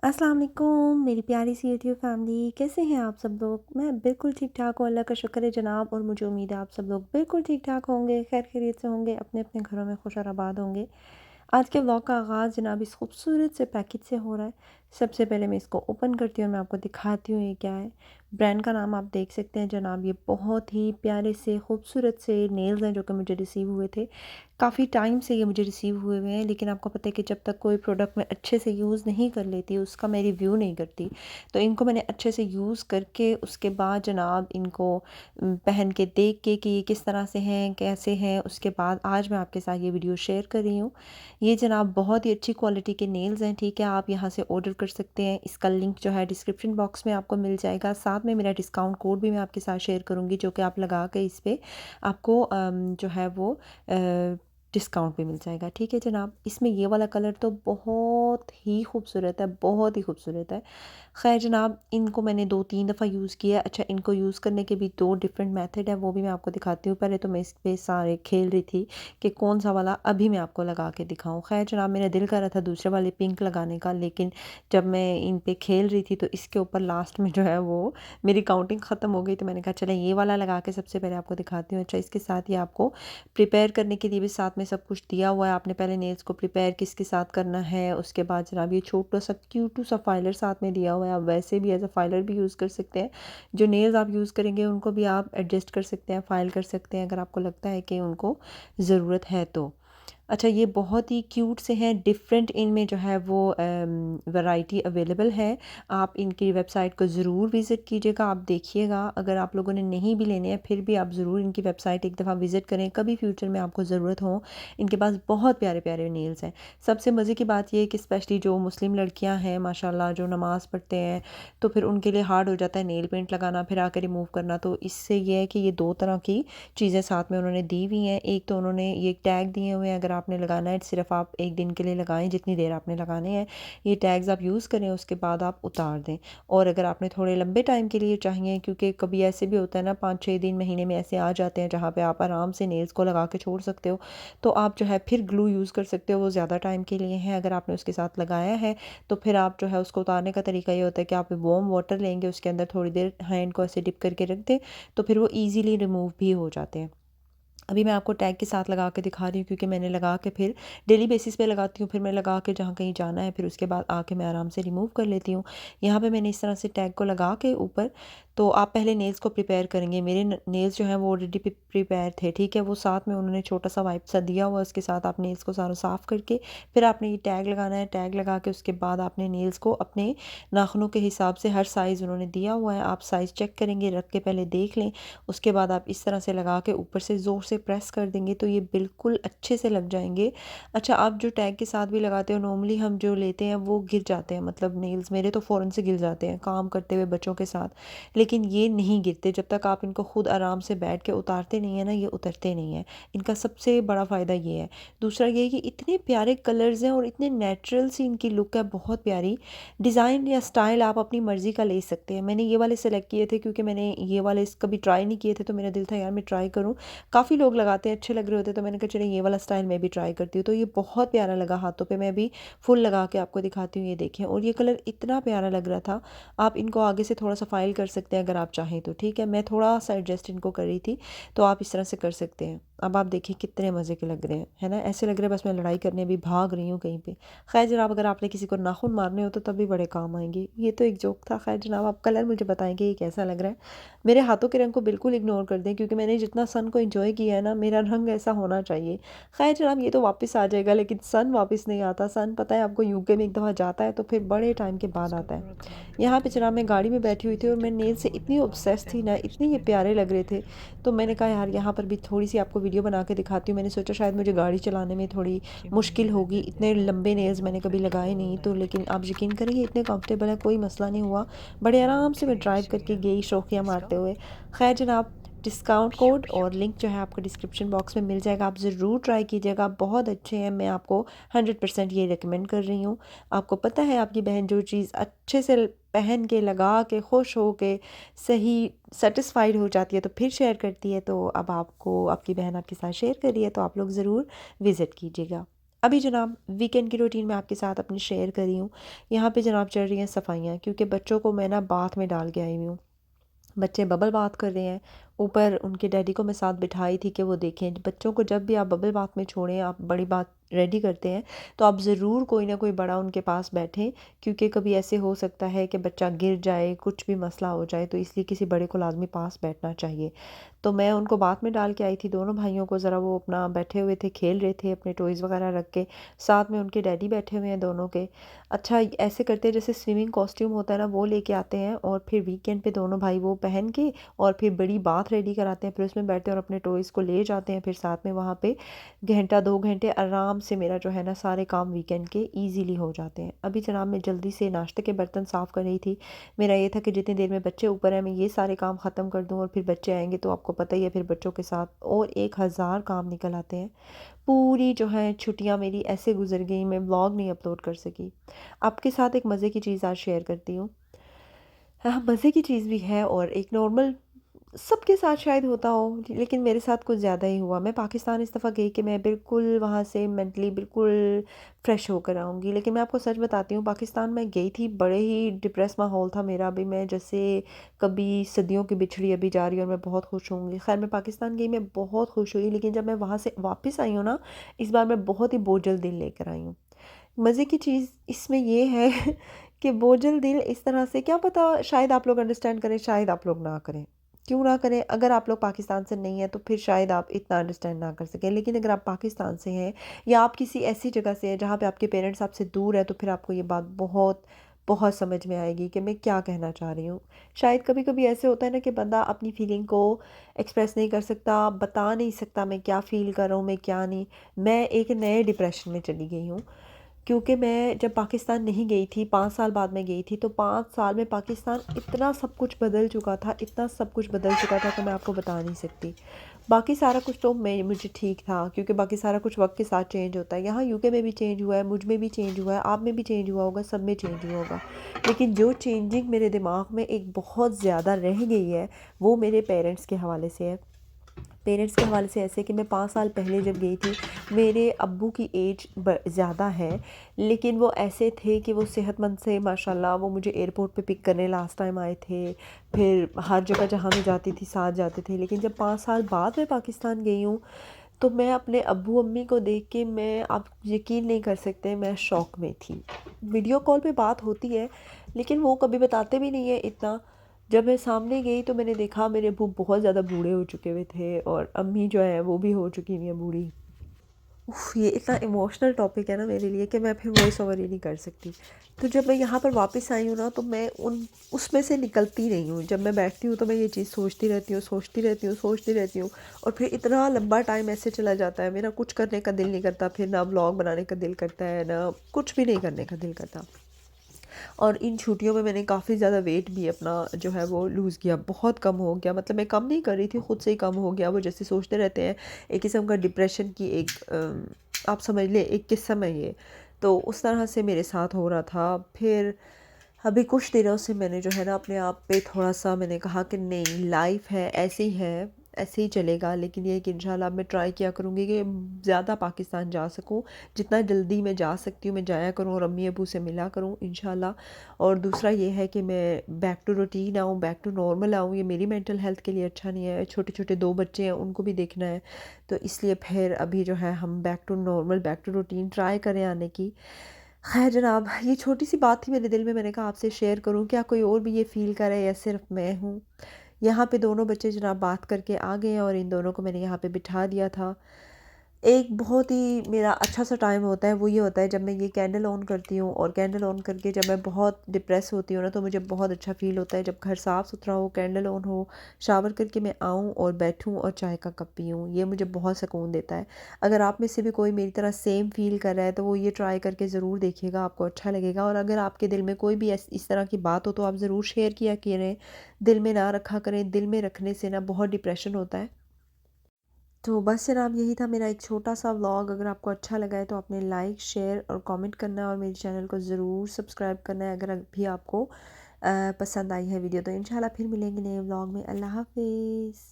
अस्सलाम वालेकुम मेरी प्यारी सी यूट्यूब फैमिली, कैसे हैं आप सब लोग। मैं बिल्कुल ठीक ठाक हूँ, अल्लाह का शुक्र है जनाब। और मुझे उम्मीद है आप सब लोग बिल्कुल ठीक ठाक होंगे, खैर खैरियत से होंगे, अपने अपने घरों में खुश और आबाद होंगे। आज के व्लॉग का आगाज़ जनाब इस खूबसूरत से पैकेज से हो रहा है। सबसे पहले मैं इसको ओपन करती हूँ और मैं आपको दिखाती हूँ ये क्या है। ब्रांड का नाम आप देख सकते हैं जनाब। ये बहुत ही प्यारे से खूबसूरत से नेल्स हैं जो कि मुझे रिसीव हुए थे। काफ़ी टाइम से ये मुझे रिसीव हुए हुए हैं, लेकिन आपको पता है कि जब तक कोई प्रोडक्ट मैं अच्छे से यूज़ नहीं कर लेती उसका मैं रिव्यू नहीं करती। तो इनको मैंने अच्छे से यूज़ करके उसके बाद जनाब इनको पहन के देख के कि ये किस तरह से हैं, कैसे हैं, उसके बाद आज मैं आपके साथ ये वीडियो शेयर कर रही हूँ। ये जनाब बहुत ही अच्छी क्वालिटी के नेल्स हैं, ठीक है। आप यहाँ से ऑर्डर कर सकते हैं। इसका लिंक जो है डिस्क्रिप्शन बॉक्स में आपको मिल जाएगा। साथ में मेरा डिस्काउंट कोड भी मैं आपके साथ शेयर करूँगी, जो कि आप लगा के इस पे आपको जो है वो डिस्काउंट भी मिल जाएगा, ठीक है जनाब। इसमें ये वाला कलर तो बहुत ही खूबसूरत है, बहुत ही खूबसूरत है। खैर जनाब, इनको मैंने 2-3 दफ़ा यूज़ किया है। अच्छा, इनको यूज़ करने के भी 2 डिफरेंट मेथड है, वो भी मैं आपको दिखाती हूँ। पहले तो मैं इस पे सारे खेल रही थी कि कौन सा वाला अभी मैं आपको लगा के दिखाऊँ। खैर जनाब, मेरा दिल कर रहा था दूसरे वाले पिंक लगाने का, लेकिन जब मैं इन पे खेल रही थी तो इसके ऊपर लास्ट में जो है वो मेरी काउंटिंग ख़त्म हो गई। तो मैंने कहा चले ये वाला लगा के सबसे पहले आपको दिखाती हूँ। अच्छा, इसके साथ ही आपको प्रिपेयर करने के लिए भी साथ में सब कुछ दिया हुआ है। आपने पहले नेल्स को प्रिपेयर किसके साथ करना है, उसके बाद जनाब ये छोटा सा क्यूट सा फाइलर साथ में दिया हुआ है। आप वैसे भी एज अ फाइलर भी यूज़ कर सकते हैं। जो नेल्स आप यूज़ करेंगे उनको भी आप एडजस्ट कर सकते हैं, फाइल कर सकते हैं अगर आपको लगता है कि उनको ज़रूरत है तो। अच्छा, ये बहुत ही क्यूट से हैं, डिफरेंट इनमें जो है वो वैरायटी अवेलेबल है। आप इनकी वेबसाइट को ज़रूर विज़िट कीजिएगा, आप देखिएगा। अगर आप लोगों ने नहीं भी लेने हैं फिर भी आप ज़रूर इनकी वेबसाइट एक दफ़ा विज़िट करें, कभी फ्यूचर में आपको ज़रूरत हो। इनके पास बहुत प्यारे प्यारे नेल्स हैं। सबसे मज़े की बात ये है कि स्पेशली जो मुस्लिम लड़कियाँ हैं माशाल्लाह, जो नमाज़ पढ़ते हैं, तो फिर उनके लिए हार्ड हो जाता है नेल पेंट लगाना फिर आकर रिमूव करना। तो इससे ये है कि ये 2 तरह की चीज़ें साथ में उन्होंने दी हुई हैं। एक तो उन्होंने ये टैग दिए हुए हैं, अगर आपने लगाना है सिर्फ आप 1 दिन के लिए लगाएं, जितनी देर आपने लगाने हैं। ये टैग्स आप यूज़ करें, उसके बाद आप उतार दें। और अगर आपने थोड़े लंबे टाइम के लिए चाहिए, क्योंकि कभी ऐसे भी होता है ना, 5-6 दिन महीने में ऐसे आ जाते हैं जहाँ पे आप आराम से नेल्स को लगा के छोड़ सकते हो, तो आप जो है फिर ग्लू यूज़ कर सकते हो। वो ज़्यादा टाइम के लिए है। अगर आपने उसके साथ लगाया है तो फिर आप जो है उसको उतारने का तरीका ये होता है कि आप वार्म वाटर लेंगे, उसके अंदर थोड़ी देर हैंड को ऐसे डिप करके रख दें, तो फिर वो ईज़िली रिमूव भी हो जाते हैं। अभी मैं आपको टैग के साथ लगा के दिखा रही हूँ, क्योंकि मैंने लगा के फिर डेली बेसिस पे लगाती हूँ। फिर मैं लगा के जहाँ कहीं जाना है फिर उसके बाद आके मैं आराम से रिमूव कर लेती हूँ। यहाँ पे मैंने इस तरह से टैग को लगा के ऊपर, तो आप पहले नेल्स को प्रिपेयर करेंगे। मेरे नेल्स जो हैं वो ऑलरेडी प्रिपेयर थे, ठीक है। वो साथ में उन्होंने छोटा सा वाइप सा दिया हुआ, उसके साथ आप नेल्स को सारा साफ़ करके फिर आपने ये टैग लगाना है। टैग लगा के उसके बाद आपने नेल्स को अपने नाखूनों के हिसाब से, हर साइज़ उन्होंने दिया हुआ है, आप साइज़ चेक करेंगे, रख के पहले देख लें। उसके बाद आप इस तरह से लगा के ऊपर से ज़ोर से प्रेस कर देंगे तो ये बिल्कुल अच्छे से लग जाएंगे। अच्छा, आप जो टैग के साथ भी लगाते हो, नॉर्मली हम जो लेते हैं वो गिर जाते हैं, मतलब नेल्स मेरे तो फ़ौरन से गिर जाते हैं काम करते हुए बच्चों के साथ, लेकिन ये नहीं गिरते। जब तक आप इनको खुद आराम से बैठ के उतारते नहीं है ना, ये उतरते नहीं है। इनका सबसे बड़ा फ़ायदा ये है। दूसरा ये है कि इतने प्यारे कलर्स हैं और इतने नेचुरल सी इनकी लुक है, बहुत प्यारी। डिज़ाइन या स्टाइल आप अपनी मर्ज़ी का ले सकते हैं। मैंने ये वाले सेलेक्ट किए थे क्योंकि मैंने ये वाले कभी ट्राई नहीं किए थे, तो मेरा दिल था यार मैं ट्राई करूँ। काफ़ी लोग लगाते हैं, अच्छे लग रहे होते हैं, तो मैंने कहा चलिए ये वाला स्टाइल मैं भी ट्राई करती हूँ। तो ये बहुत प्यारा लगा हाथों पे। मैं अभी फुल लगा के आपको दिखाती हूँ, ये देखें। और ये कलर इतना प्यारा लग रहा था। आप इनको आगे से थोड़ा सा फाइल कर सकते हैं अगर आप चाहें तो, ठीक है। मैं थोड़ा सा एडजस्ट इनको कर रही थी, तो आप इस तरह से कर सकते हैं। अब आप देखिए कितने मज़े के लग रहे हैं, है ना। ऐसे लग रहे हैं बस मैं लड़ाई करने भी भाग रही हूँ कहीं पे। खैर जनाब, अगर आपने किसी को नाखून मारने हो तो तब भी बड़े काम आएंगे। ये तो एक जोक था। खैर जनाब, आप कलर मुझे बताएंगे ये कैसा लग रहा है। मेरे हाथों के रंग को बिल्कुल इग्नोर कर दें, क्योंकि मैंने जितना सन को एंजॉय किया है ना, मेरा रंग ऐसा होना चाहिए। खैर जनाब, ये तो वापस आ जाएगा, लेकिन सन वापस नहीं आता। सन पता है आपको, यूके में एक दफ़ा जाता है तो फिर बड़े टाइम के बाद आता है। यहाँ पे जनाब मैं गाड़ी में बैठी हुई थी और मैं नेल से इतनी ऑब्सेस थी ना, इतने ये प्यारे लग रहे थे, तो मैंने कहा यार यहाँ पर भी थोड़ी सी आपको वीडियो बना के दिखाती हूँ। मैंने सोचा शायद मुझे गाड़ी चलाने में थोड़ी मुश्किल होगी, इतने लंबे नेल्स मैंने कभी लगाए नहीं, तो लेकिन आप यकीन करेंगे इतने कंफर्टेबल है, कोई मसला नहीं हुआ। बड़े आराम से मैं ड्राइव करके गई शौकियाँ मारते हुए। खैर जनाब, डिस्काउंट कोड और लिंक जो है आपको डिस्क्रिप्शन बॉक्स में मिल जाएगा, आप ज़रूर ट्राई कीजिएगा, बहुत अच्छे हैं। मैं आपको 100% ये रिकमेंड कर रही हूँ। आपको पता है आपकी बहन जो चीज़ अच्छे से पहन के लगा के खुश हो के सही सेटिस्फाइड हो जाती है तो फिर शेयर करती है। तो अब आपको आपकी बहन आपके साथ शेयर कर रही है, तो आप लोग ज़रूर विज़िट कीजिएगा। अभी जनाब वीकेंड की रूटीन मैं आपके साथ अपनी शेयर कर रही हूँ। यहाँ पे जनाब चल रही हैं सफाइयाँ, क्योंकि बच्चों को मैं ना बाथ में डाल के आई हुई हूँ। बच्चे बबल बात कर रहे हैं। ऊपर उनके डैडी को मैं साथ बिठाई थी कि वो देखें। बच्चों को जब भी आप बबल बात में छोड़ें, आप बड़ी बात रेडी करते हैं, तो आप ज़रूर कोई ना कोई बड़ा उनके पास बैठें, क्योंकि कभी ऐसे हो सकता है कि बच्चा गिर जाए, कुछ भी मसला हो जाए, तो इसलिए किसी बड़े को लाज़मी पास बैठना चाहिए। तो मैं उनको बात में डाल के आई थी, दोनों भाइयों को। ज़रा वो अपना बैठे हुए थे, खेल रहे थे, अपने टॉयज़ वगैरह रख के। साथ में उनके डैडी बैठे हुए हैं दोनों के। अच्छा, ऐसे करते हैं जैसे स्विमिंग कॉस्ट्यूम होता है ना, वो लेके आते हैं, और फिर वीकेंड पे दोनों भाई वो पहन के और फिर बड़ी बाथ रेडी कराते हैं, फिर उसमें बैठते हैं और अपने टॉयज़ को ले जाते हैं। फिर साथ में वहाँ पे घंटा 2 घंटे आराम से मेरा जो है ना सारे काम वीकेंड के ईज़िली हो जाते हैं। अभी जनाब मैं जल्दी से नाश्ते के बर्तन साफ़ कर रही थी। मेरा ये था कि जितनी देर में बच्चे ऊपर हैं, मैं ये सारे काम ख़त्म कर दूँ, और फिर बच्चे आएँगे तो आपको पता ही है, फिर बच्चों के साथ और 1000 काम निकल आते हैं। पूरी जो है छुट्टियाँ मेरी ऐसे गुज़र गई, मैं व्लॉग नहीं अपलोड कर सकी। आपके साथ एक मज़े की चीज़ आज शेयर करती हूँ। हाँ, मज़े की चीज़ भी है और एक नॉर्मल सबके साथ शायद होता हो, लेकिन मेरे साथ कुछ ज़्यादा ही हुआ। मैं पाकिस्तान इस दफ़ा गई कि मैं बिल्कुल वहाँ से मेंटली बिल्कुल फ्रेश होकर आऊँगी। लेकिन मैं आपको सच बताती हूँ, पाकिस्तान मैं गई थी, बड़े ही डिप्रेस माहौल था मेरा। अभी मैं जैसे कभी सदियों की बिछड़ी अभी जा रही हूँ और मैं बहुत खुश होंगी। ख़ैर, मैं पाकिस्तान गई, मैं बहुत खुश हुई, लेकिन जब मैं वहाँ से वापस आई हूँ ना, इस बार मैं बहुत ही बोझिल दिल लेकर आई हूँ। मज़े की चीज़ इसमें ये है कि बोझिल दिल इस तरह से, क्या पता शायद आप लोग अंडरस्टैंड करें, शायद आप लोग ना करें। क्यों ना करें? अगर आप लोग पाकिस्तान से नहीं हैं तो फिर शायद आप इतना अंडरस्टैंड ना कर सकें। लेकिन अगर आप पाकिस्तान से हैं या आप किसी ऐसी जगह से हैं जहाँ पे आपके पेरेंट्स आपसे दूर हैं, तो फिर आपको ये बात बहुत बहुत समझ में आएगी कि मैं क्या कहना चाह रही हूँ। शायद कभी-कभी ऐसे होता है ना कि बंदा अपनी फीलिंग को एक्सप्रेस नहीं कर सकता, बता नहीं सकता मैं क्या फ़ील कर रहा हूँ, मैं क्या नहीं। मैं एक नए डिप्रेशन में चली गई हूँ। क्योंकि मैं जब पाकिस्तान नहीं गई थी, 5 साल बाद मैं गई थी, तो 5 साल में पाकिस्तान इतना सब कुछ बदल चुका था, इतना सब कुछ बदल चुका था कि मैं आपको बता नहीं सकती। बाकी सारा कुछ तो मैं मुझे ठीक था, क्योंकि बाकी सारा कुछ वक़्त के साथ चेंज होता है। यहाँ यूके में भी चेंज हुआ है, मुझ में भी चेंज हुआ है, आप में भी चेंज हुआ होगा, सब में चेंज हुआ होगा। लेकिन जो चेंजिंग मेरे दिमाग में एक बहुत ज़्यादा रह गई है, वो मेरे पेरेंट्स के हवाले से है। पेरेंट्स के हवाले से ऐसे कि मैं 5 साल पहले जब गई थी, मेरे अब्बू की एज ज़्यादा है, लेकिन वो ऐसे थे कि वो सेहतमंद से माशाल्लाह। वो मुझे एयरपोर्ट पे पिक करने लास्ट टाइम आए थे, फिर हर जगह जहाँ मैं जाती थी साथ जाते थे। लेकिन जब 5 साल बाद मैं पाकिस्तान गई हूँ, तो मैं अपने अब्बू अम्मी को देख के, मैं आप यकीन नहीं कर सकते, मैं शॉक में थी। वीडियो कॉल पे बात होती है, लेकिन वो कभी बताते भी नहीं है इतना। जब मैं सामने गई तो मैंने देखा मेरे अब्बू बहुत ज़्यादा बूढ़े हो चुके हुए थे, और अम्मी जो है वो भी हो चुकी हुई हैं बूढ़ी। उफ़! ये इतना इमोशनल टॉपिक है ना मेरे लिए कि मैं फिर वॉइस ओवर ही नहीं कर सकती। तो जब मैं यहाँ पर वापस आई हूँ ना, तो मैं उन उसमें से निकलती नहीं हूँ। जब मैं बैठती हूँ तो मैं ये चीज़ सोचती रहती हूँ, सोचती रहती हूँ, सोचती रहती हूँ, और फिर इतना लंबा टाइम ऐसे चला जाता है, मेरा कुछ करने का दिल नहीं करता, फिर ना व्लॉग बनाने का दिल करता है, ना कुछ भी नहीं करने का दिल करता। और इन छुट्टियों में मैंने काफ़ी ज़्यादा वेट भी अपना जो है वो लूज़ किया, बहुत कम हो गया। मतलब मैं कम नहीं कर रही थी, खुद से ही कम हो गया। वो जैसे सोचते रहते हैं, एक किस्म का डिप्रेशन की एक आप समझ लें एक किस्म है ये। तो उस तरह से मेरे साथ हो रहा था। फिर अभी कुछ दिनों से मैंने जो है ना अपने आप पे थोड़ा-सा मैंने कहा कि नहीं, लाइफ़ है, ऐसे ही है, ऐसे ही चलेगा। लेकिन ये है कि इंशाल्लाह अब मैं ट्राई किया करूँगी कि ज़्यादा पाकिस्तान जा सकूँ। जितना जल्दी मैं जा सकती हूँ मैं जाया करूँ और अम्मी-अब्बू से मिला करूँ इंशाल्लाह। और दूसरा ये है कि मैं बैक टू रूटीन आऊँ, बैक टू नॉर्मल आऊँ। ये मेरी मेंटल हेल्थ के लिए अच्छा नहीं है। छोटे-छोटे 2 बच्चे हैं, उनको भी देखना है। तो इसलिए फिर अभी जो है हम back to normal, back to routine try करें आने की। ख़ैर जनाब, ये छोटी-सी बात थी मेरे दिल में, मैंने कहा आपसे शेयर करूँ। क्या कोई और भी ये फ़ील कर रहा है या सिर्फ़ मैं हूँ? यहाँ पे दोनों बच्चे जनाब बात करके आ गए हैं, और इन दोनों को मैंने यहाँ पे बिठा दिया था। एक बहुत ही मेरा अच्छा-सा टाइम होता है, वो ये होता है जब मैं ये कैंडल ऑन करती हूँ, और कैंडल ऑन करके जब मैं बहुत डिप्रेस होती हूँ ना, तो मुझे बहुत अच्छा फ़ील होता है। जब घर साफ़-सुथरा हो, कैंडल ऑन हो, शावर करके मैं आऊँ और बैठूँ और चाय का कप पीऊँ, ये मुझे बहुत सुकून देता है। अगर आप में से भी कोई मेरी तरह सेम फ़ील कर रहा है, तो वो ये ट्राई करके ज़रूर देखिएगा, आपको अच्छा लगेगा। और अगर आपके दिल में कोई भी इस तरह की बात हो, तो आप ज़रूर शेयर किया करें। दिल में ना रखा करें, दिल में रखने से ना बहुत डिप्रेशन होता है। तो बस जनाब यही था मेरा एक छोटा-सा व्लॉग। अगर आपको अच्छा लगा है तो आपने लाइक, शेयर और कमेंट करना है, और मेरे चैनल को ज़रूर सब्सक्राइब करना है अगर अभी आपको पसंद आई है वीडियो। तो इंशाल्लाह फिर मिलेंगे नए व्लॉग में। अल्लाह हाफ़िज़।